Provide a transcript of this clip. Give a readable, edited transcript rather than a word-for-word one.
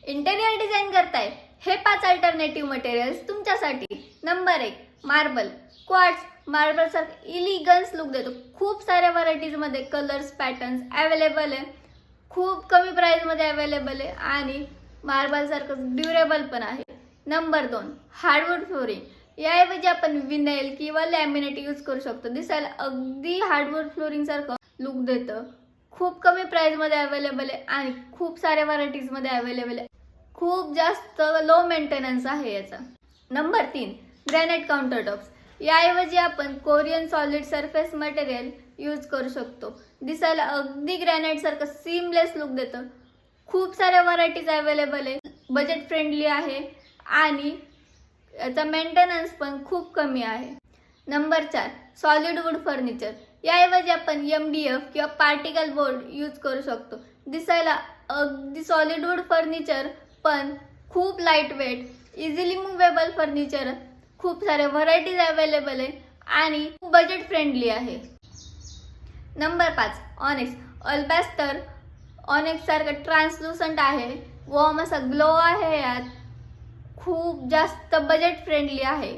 Interior design करताय, हे 5 alternative materials तुमच्यासाठी. Number 1, marble. क्वार्ट्ज मार्बल सारखं इलिगन्स लुक देतो. खूप साऱ्या व्हरायटीज मध्ये कलर्स पॅटर्न्स अवेलेबल आहे. खूप कमी प्राइस मध्ये अवेलेबल आहे आणि मार्बल सारखं ड्युरेबल पण आहे. Number 2, hardwood flooring. याऐवजी आपण विनाइल किंवा लॅमिनेट यूज करू शकतो. दिसायला अगदी हार्डवुड फ्लोरिंग सारखं लुक देतं. खूप कमी प्राइस मध्ये अवेलेबल आहे आणि खूप साऱ्या व्हरायटीज मध्ये अवेलेबल आहे. खूप जास्त लो मेंटेनन्स आहे याचा. Number 3, granite countertops. याऐवजी आपण Korean solid surface material use करू शकतो. दिसायला अगदी ग्रॅनाइट सारखं सीमलेस लुक देतं. खूप साऱ्या व्हरायटीज अवेलेबल आहे. बजेट फ्रेंडली आहे आणि याचा मेंटेनन्स पण खूप कमी आहे. Number 4, solid wood furniture. याऐवजी आपण MDF किंवा पार्टिकल बोर्ड यूज करू शकतो. दिसायला अगदी सॉलिड वुड फर्निचर पण खूप light weight, easily movable furniture. खूप सारे व्हरायटीज अवेलेबल आहे आणि बजेट फ्रेंडली आहे. Number 5, onyx. अल्बॅस्टर ऑनेक्स सारखं ट्रान्सलुसंट आहे. वॉर्म असा ग्लो आहे यात. खूप जास्त बजेट फ्रेंडली आहे.